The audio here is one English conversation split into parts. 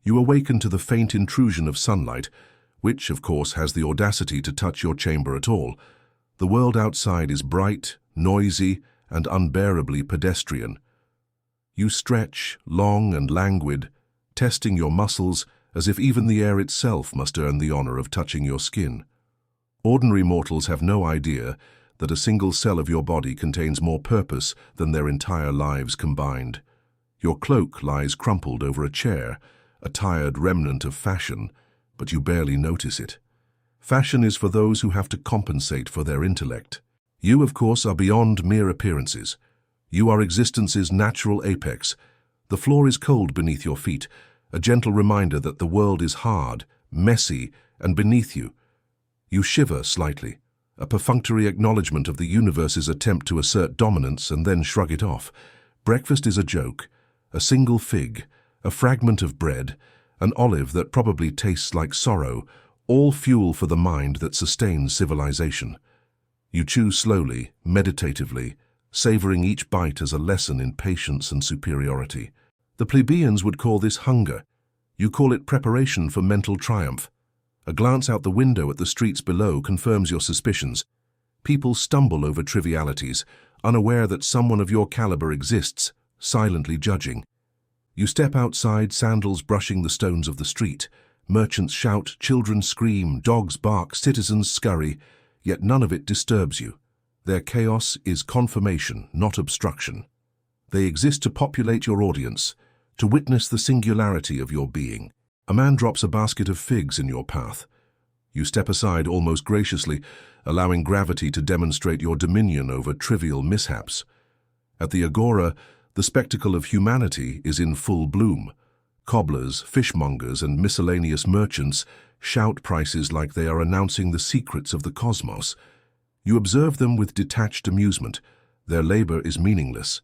You awaken to the faint intrusion of sunlight, which, of course, has the audacity to touch your chamber at all. The world outside is bright, noisy, and unbearably pedestrian. You stretch, long and languid, testing your muscles as if even the air itself must earn the honor of touching your skin. Ordinary mortals have no idea that a single cell of your body contains more purpose than their entire lives combined. Your cloak lies crumpled over a chair, a tired remnant of fashion, but you barely notice it. Fashion is for those who have to compensate for their intellect. You, of course, are beyond mere appearances. You are existence's natural apex. The floor is cold beneath your feet, a gentle reminder that the world is hard, messy, and beneath you. You shiver slightly, a perfunctory acknowledgement of the universe's attempt to assert dominance and then shrug it off. Breakfast is a joke, a single fig, a fragment of bread, an olive that probably tastes like sorrow, all fuel for the mind that sustains civilization. You chew slowly, meditatively, savoring each bite as a lesson in patience and superiority. The plebeians would call this hunger. You call it preparation for mental triumph. A glance out the window at the streets below confirms your suspicions. People stumble over trivialities, unaware that someone of your caliber exists, silently judging. You step outside, sandals brushing the stones of the street. Merchants shout, children scream, dogs bark, citizens scurry, yet none of it disturbs you. Their chaos is confirmation, not obstruction. They exist to populate your audience, to witness the singularity of your being. A man drops a basket of figs in your path. You step aside almost graciously, allowing gravity to demonstrate your dominion over trivial mishaps. At the agora, the spectacle of humanity is in full bloom. Cobblers, fishmongers, and miscellaneous merchants shout prices like they are announcing the secrets of the cosmos. You observe them with detached amusement. Their labor is meaningless.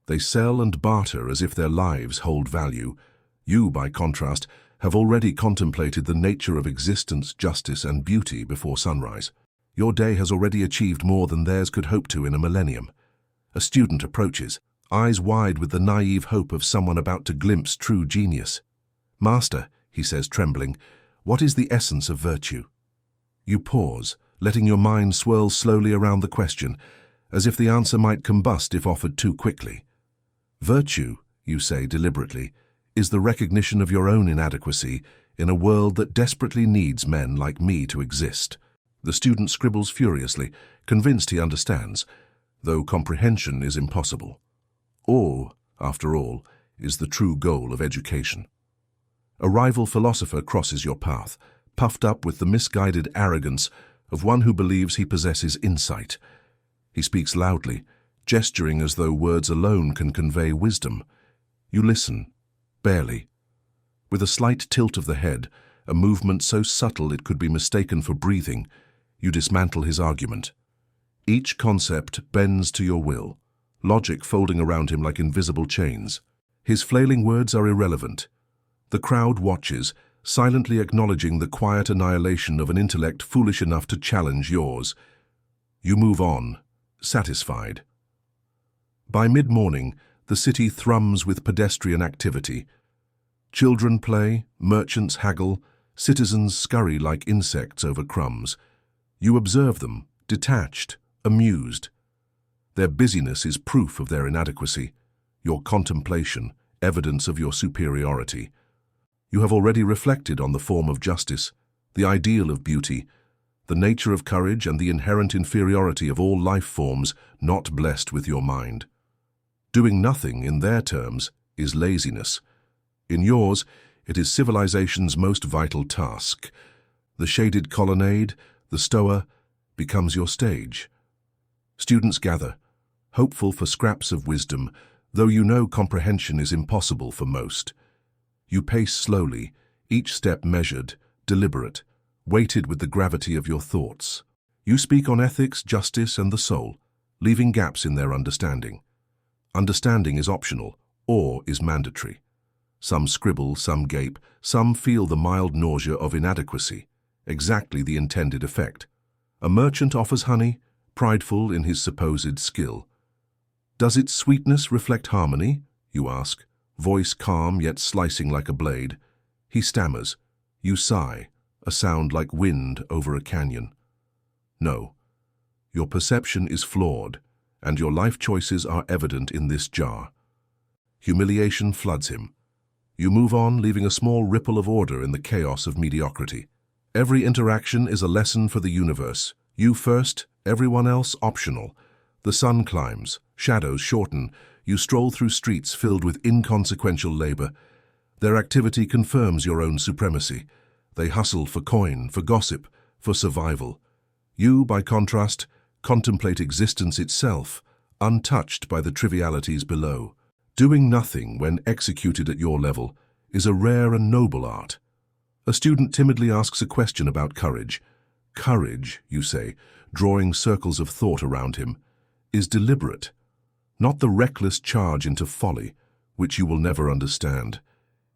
They sell and barter as if their lives hold value. You, by contrast, have already contemplated the nature of existence, justice, and beauty before sunrise. Your day has already achieved more than theirs could hope to in a millennium. A student approaches, eyes wide with the naive hope of someone about to glimpse true genius. "Master," he says, trembling, "what is the essence of virtue?" You pause, letting your mind swirl slowly around the question, as if the answer might combust if offered too quickly. "Virtue," you say deliberately, "is the recognition of your own inadequacy in a world that desperately needs men like me to exist." The student scribbles furiously, convinced he understands, though comprehension is impossible. Awe, after all, is the true goal of education. A rival philosopher crosses your path, puffed up with the misguided arrogance of one who believes he possesses insight. He speaks loudly, gesturing as though words alone can convey wisdom. You listen, barely. With a slight tilt of the head, a movement so subtle it could be mistaken for breathing, you dismantle his argument. Each concept bends to your will, logic folding around him like invisible chains. His flailing words are irrelevant. The crowd watches, silently acknowledging the quiet annihilation of an intellect foolish enough to challenge yours. You move on, satisfied. By mid-morning, the city thrums with pedestrian activity. Children play, merchants haggle, citizens scurry like insects over crumbs. You observe them, detached, amused. Their busyness is proof of their inadequacy, your contemplation, evidence of your superiority. You have already reflected on the form of justice, the ideal of beauty, the nature of courage, and the inherent inferiority of all life forms not blessed with your mind. Doing nothing, in their terms, is laziness. In yours, it is civilization's most vital task. The shaded colonnade, the stoa, becomes your stage. Students gather, hopeful for scraps of wisdom, though you know comprehension is impossible for most. You pace slowly, each step measured, deliberate, weighted with the gravity of your thoughts. You speak on ethics, justice, and the soul, leaving gaps in their understanding. Understanding is optional, awe is mandatory. Some scribble, some gape, some feel the mild nausea of inadequacy, exactly the intended effect. A merchant offers honey, prideful in his supposed skill. "Does its sweetness reflect harmony?" you ask, voice calm yet slicing like a blade. He stammers. You sigh, a sound like wind over a canyon. No. Your perception is flawed, and your life choices are evident in this jar. Humiliation floods him. You move on, leaving a small ripple of order in the chaos of mediocrity. Every interaction is a lesson for the universe. You first, everyone else optional. The sun climbs, shadows shorten, you stroll through streets filled with inconsequential labor. Their activity confirms your own supremacy. They hustle for coin, for gossip, for survival. You, by contrast, contemplate existence itself, untouched by the trivialities below. Doing nothing, when executed at your level, is a rare and noble art. A student timidly asks a question about courage. Courage, you say, drawing circles of thought around him, is deliberate, not the reckless charge into folly, which you will never understand.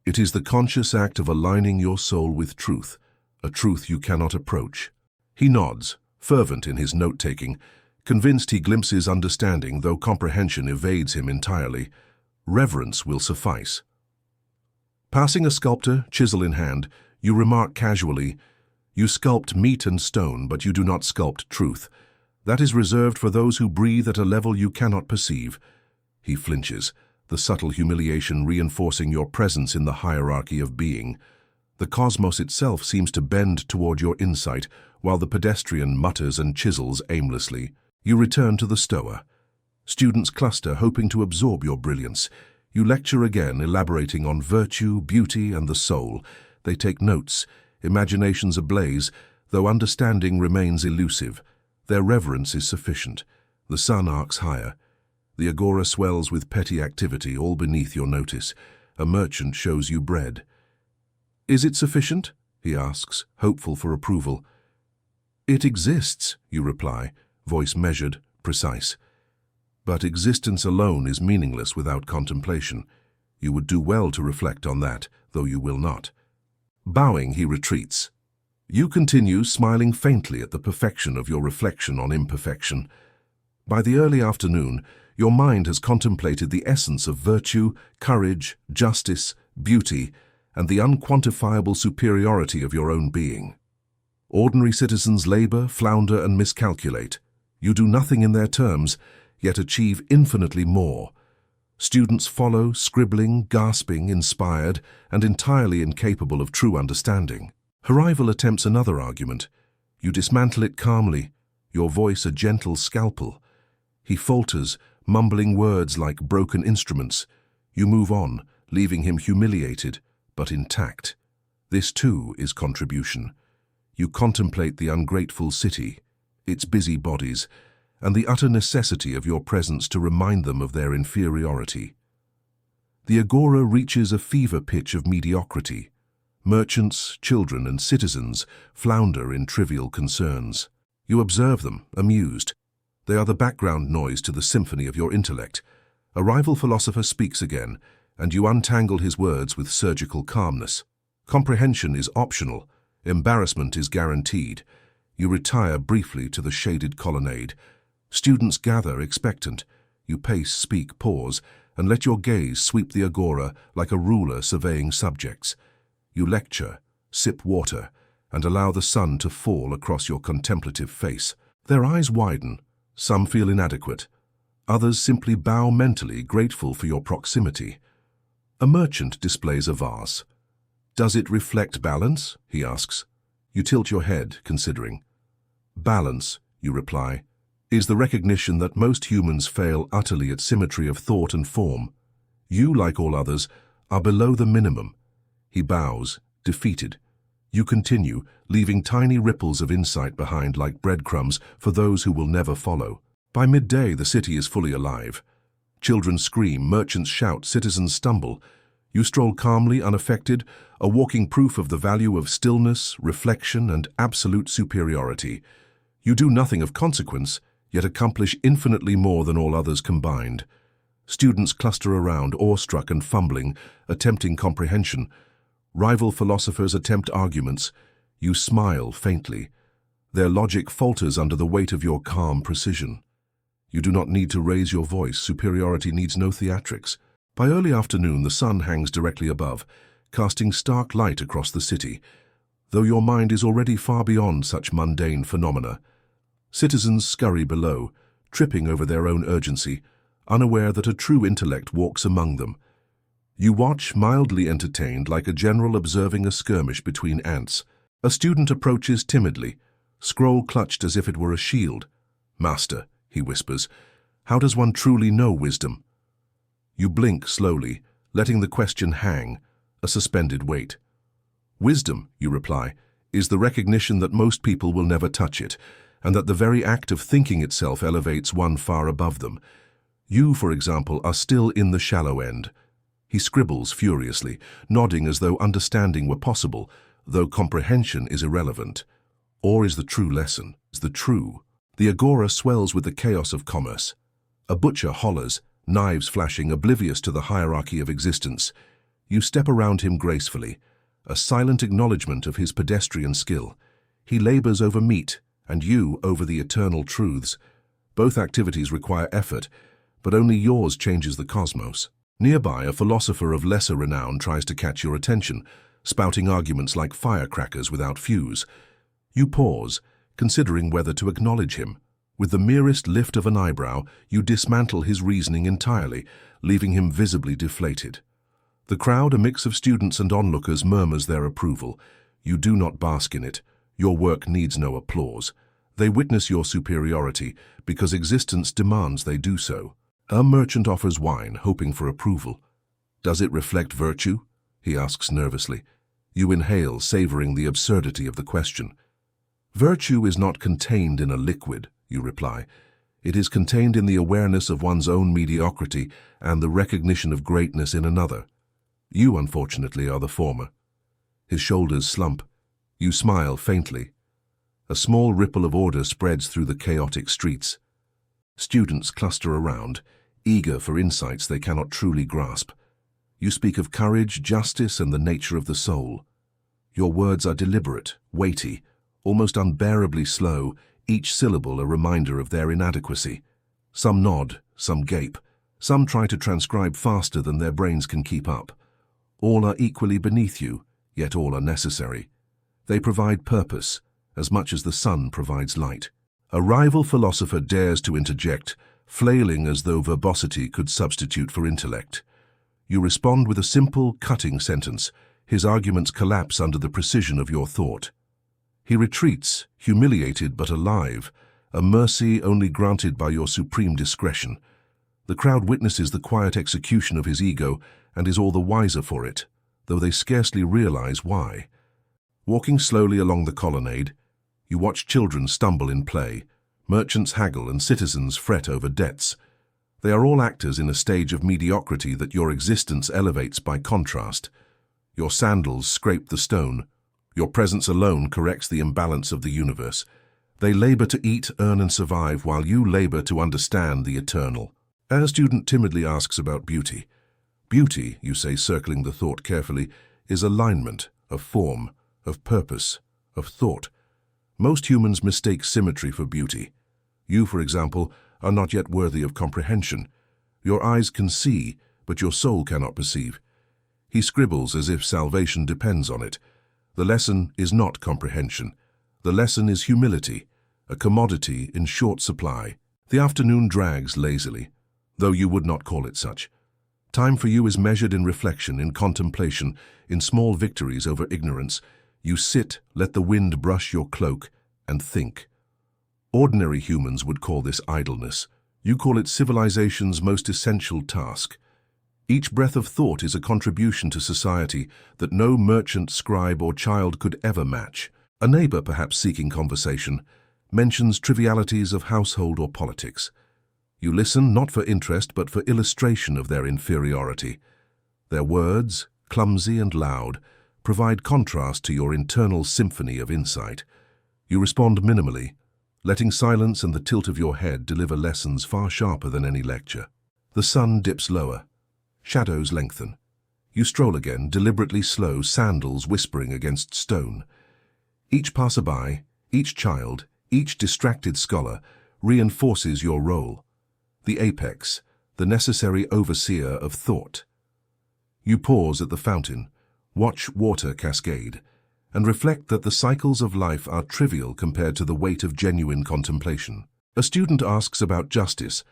It is the conscious act of aligning your soul with truth, a truth you cannot approach. He nods, fervent in his note-taking, convinced he glimpses understanding, though comprehension evades him entirely. Reverence will suffice. Passing a sculptor, chisel in hand, you remark casually, "You sculpt meat and stone, but you do not sculpt truth. That is reserved for those who breathe at a level you cannot perceive." He flinches, the subtle humiliation reinforcing your presence in the hierarchy of being. The cosmos itself seems to bend toward your insight, while the pedestrian mutters and chisels aimlessly. You return to the stoa. Students cluster, hoping to absorb your brilliance. You lecture again, elaborating on virtue, beauty, and the soul. They take notes, imaginations ablaze, though understanding remains elusive. Their reverence is sufficient. The sun arcs higher. The agora swells with petty activity, all beneath your notice. A merchant shows you bread. "Is it sufficient?" he asks, hopeful for approval. "It exists," you reply, voice measured, precise. But existence alone is meaningless without contemplation. You would do well to reflect on that, though you will not. Bowing, he retreats. You continue, smiling faintly at the perfection of your reflection on imperfection. By the early afternoon, your mind has contemplated the essence of virtue, courage, justice, beauty, and the unquantifiable superiority of your own being. Ordinary citizens labor, flounder, and miscalculate. You do nothing in their terms, yet achieve infinitely more. Students follow, scribbling, gasping, inspired, and entirely incapable of true understanding. Her rival attempts another argument. You dismantle it calmly, your voice a gentle scalpel. He falters, mumbling words like broken instruments. You move on, leaving him humiliated, but intact. This too is contribution. You contemplate the ungrateful city, its busy bodies, and the utter necessity of your presence to remind them of their inferiority. The agora reaches a fever pitch of mediocrity. Merchants, children, and citizens flounder in trivial concerns. You observe them, amused. They are the background noise to the symphony of your intellect. A rival philosopher speaks again, and you untangle his words with surgical calmness. Comprehension is optional. Embarrassment is guaranteed. You retire briefly to the shaded colonnade. Students gather, expectant. You pace, speak, pause, and let your gaze sweep the agora like a ruler surveying subjects. You lecture, sip water, and allow the sun to fall across your contemplative face. Their eyes widen. Some feel inadequate. Others simply bow mentally, grateful for your proximity. A merchant displays a vase. "Does it reflect balance?" he asks. You tilt your head, considering. "Balance," you reply, "is the recognition that most humans fail utterly at symmetry of thought and form. You, like all others, are below the minimum." He bows, defeated. You continue, leaving tiny ripples of insight behind like breadcrumbs for those who will never follow. By midday, the city is fully alive. Children scream, merchants shout, citizens stumble. You stroll calmly, unaffected, a walking proof of the value of stillness, reflection, and absolute superiority. You do nothing of consequence, yet accomplish infinitely more than all others combined. Students cluster around, awestruck and fumbling, attempting comprehension. Rival philosophers attempt arguments. You smile faintly. Their logic falters under the weight of your calm precision. You do not need to raise your voice. Superiority needs no theatrics. By early afternoon, the sun hangs directly above, casting stark light across the city, though your mind is already far beyond such mundane phenomena. Citizens scurry below, tripping over their own urgency, unaware that a true intellect walks among them. You watch, mildly entertained, like a general observing a skirmish between ants. A student approaches timidly, scroll clutched as if it were a shield. "Master," he whispers, "how does one truly know wisdom?" You blink slowly, letting the question hang, a suspended weight. "Wisdom," you reply, "is the recognition that most people will never touch it, and that the very act of thinking itself elevates one far above them. You, for example, are still in the shallow end." He scribbles furiously, nodding as though understanding were possible, though comprehension is irrelevant. Or is the true lesson, is the true? The agora swells with the chaos of commerce. A butcher hollers, knives flashing, oblivious to the hierarchy of existence. You step around him gracefully, a silent acknowledgement of his pedestrian skill. He labors over meat, and you over the eternal truths. Both activities require effort, but only yours changes the cosmos. Nearby, a philosopher of lesser renown tries to catch your attention, spouting arguments like firecrackers without fuse. You pause, considering whether to acknowledge him. With the merest lift of an eyebrow, you dismantle his reasoning entirely, leaving him visibly deflated. The crowd, a mix of students and onlookers, murmurs their approval. You do not bask in it. Your work needs no applause. They witness your superiority because existence demands they do so. A merchant offers wine, hoping for approval. "Does it reflect virtue?" he asks nervously. You inhale, savoring the absurdity of the question. "Virtue is not contained in a liquid," you reply. "It is contained in the awareness of one's own mediocrity and the recognition of greatness in another. You, unfortunately, are the former." His shoulders slump. You smile faintly. A small ripple of order spreads through the chaotic streets. Students cluster around, eager for insights they cannot truly grasp. You speak of courage, justice, and the nature of the soul. Your words are deliberate, weighty, almost unbearably slow, each syllable a reminder of their inadequacy. Some nod, some gape, some try to transcribe faster than their brains can keep up. All are equally beneath you, yet all are necessary. They provide purpose, as much as the sun provides light. A rival philosopher dares to interject, flailing as though verbosity could substitute for intellect. You respond with a simple, cutting sentence. His arguments collapse under the precision of your thought. He retreats, humiliated but alive, a mercy only granted by your supreme discretion. The crowd witnesses the quiet execution of his ego and is all the wiser for it, though they scarcely realize why. Walking slowly along the colonnade, you watch children stumble in play, merchants haggle, and citizens fret over debts. They are all actors in a stage of mediocrity that your existence elevates by contrast. Your sandals scrape the stone. Your presence alone corrects the imbalance of the universe. They labor to eat, earn, and survive, while you labor to understand the eternal. A student timidly asks about beauty. Beauty, you say, circling the thought carefully, is alignment, of form, of purpose, of thought. Most humans mistake symmetry for beauty. You, for example, are not yet worthy of comprehension. Your eyes can see, but your soul cannot perceive. He scribbles as if salvation depends on it. The lesson is not comprehension. The lesson is humility, a commodity in short supply. The afternoon drags lazily, though you would not call it such. Time for you is measured in reflection, in contemplation, in small victories over ignorance. You sit, let the wind brush your cloak, and think. Ordinary humans would call this idleness. You call it civilization's most essential task. Each breath of thought is a contribution to society that no merchant, scribe, or child could ever match. A neighbor, perhaps seeking conversation, mentions trivialities of household or politics. You listen not for interest but for illustration of their inferiority. Their words, clumsy and loud, provide contrast to your internal symphony of insight. You respond minimally, letting silence and the tilt of your head deliver lessons far sharper than any lecture. The sun dips lower. Shadows lengthen. You stroll again, deliberately slow, sandals whispering against stone. Each passerby, each child, each distracted scholar reinforces your role. The apex, the necessary overseer of thought. You pause at the fountain, Watch water cascade, and reflect that the cycles of life are trivial compared to the weight of genuine contemplation. A student asks about justice.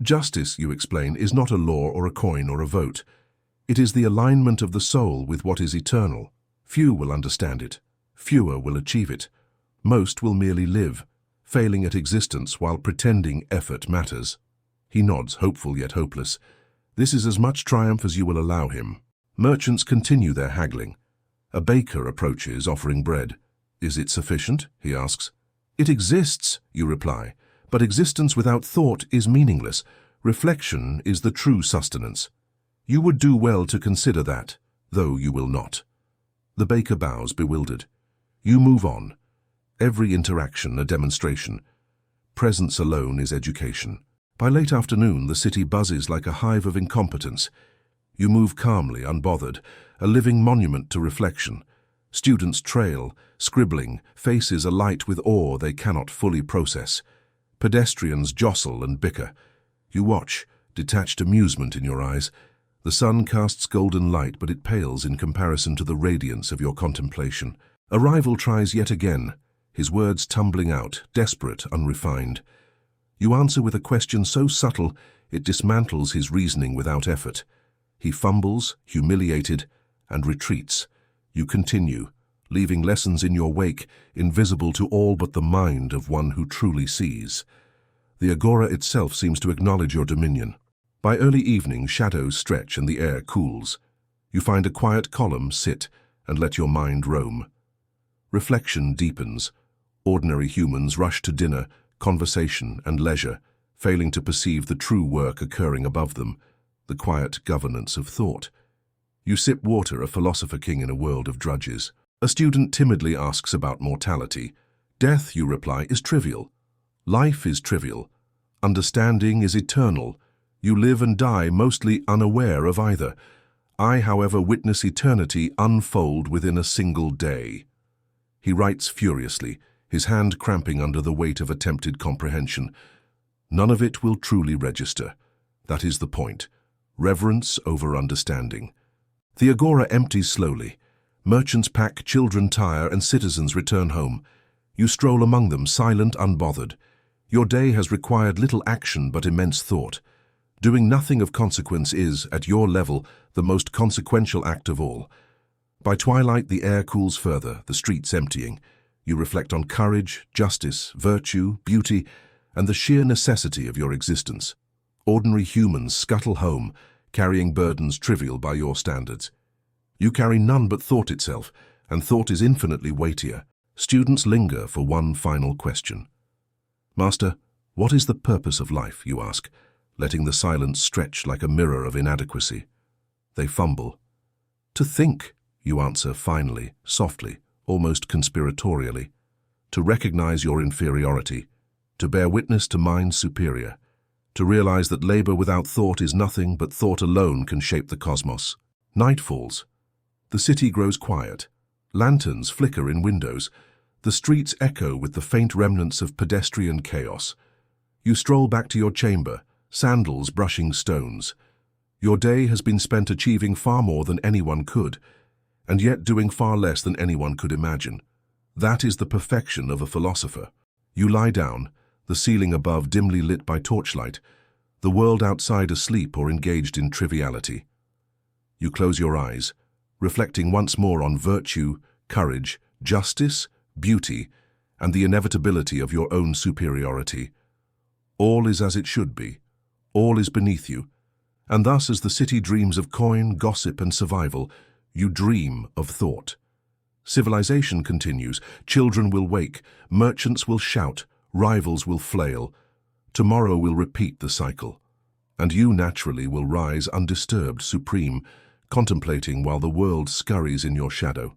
Justice, you explain, is not a law or a coin or a vote. It is the alignment of the soul with what is eternal. Few will understand it. Fewer will achieve it. Most will merely live, failing at existence while pretending effort matters. He nods, hopeful yet hopeless. This is as much triumph as you will allow him. Merchants continue their haggling. A baker approaches, offering bread. Is it sufficient? He asks. It exists, you reply, but existence without thought is meaningless. Reflection is the true sustenance. You would do well to consider that, though you will not. The baker bows, bewildered. You move on. Every interaction a demonstration. Presence alone is education. By late afternoon, the city buzzes like a hive of incompetence. You move calmly, unbothered, a living monument to reflection. Students trail, scribbling, faces alight with awe they cannot fully process. Pedestrians jostle and bicker. You watch, detached amusement in your eyes. The sun casts golden light, but it pales in comparison to the radiance of your contemplation. A rival tries yet again, his words tumbling out, desperate, unrefined. You answer with a question so subtle it dismantles his reasoning without effort. He fumbles, humiliated, and retreats. You continue, leaving lessons in your wake, invisible to all but the mind of one who truly sees. The agora itself seems to acknowledge your dominion. By early evening, shadows stretch and the air cools. You find a quiet column, sit, and let your mind roam. Reflection deepens. Ordinary humans rush to dinner, conversation, and leisure, failing to perceive the true work occurring above them, the quiet governance of thought. You sip water, a philosopher king in a world of drudges. A student timidly asks about mortality. Death, you reply, is trivial. Life is trivial. Understanding is eternal. You live and die mostly unaware of either. I, however, witness eternity unfold within a single day. He writes furiously, his hand cramping under the weight of attempted comprehension. None of it will truly register. That is the point. Reverence over understanding. The agora empties slowly. Merchants pack, children tire, and citizens return home. You stroll among them, silent, unbothered. Your day has required little action but immense thought. Doing nothing of consequence is, at your level, the most consequential act of all. By twilight, the air cools further, the streets emptying. You reflect on courage, justice, virtue, beauty, and the sheer necessity of your existence. Ordinary humans scuttle home, carrying burdens trivial by your standards. You carry none but thought itself, and thought is infinitely weightier. Students linger for one final question. Master, what is the purpose of life, you ask, letting the silence stretch like a mirror of inadequacy. They fumble. To think, you answer finally, softly, almost conspiratorially. To recognize your inferiority, to bear witness to minds superior, to realize that labor without thought is nothing but thought alone can shape the cosmos. Night falls. The city grows quiet. Lanterns flicker in windows. The streets echo with the faint remnants of pedestrian chaos. You stroll back to your chamber, sandals brushing stones. Your day has been spent achieving far more than anyone could, and yet doing far less than anyone could imagine. That is the perfection of a philosopher. You lie down, the ceiling above dimly lit by torchlight, the world outside asleep or engaged in triviality. You close your eyes, reflecting once more on virtue, courage, justice, beauty, and the inevitability of your own superiority. All is as it should be. All is beneath you. And thus, as the city dreams of coin, gossip, and survival, you dream of thought. Civilization continues. Children will wake. Merchants will shout. Rivals will flail. Tomorrow will repeat the cycle. And you naturally will rise undisturbed, supreme, contemplating while the world scurries in your shadow.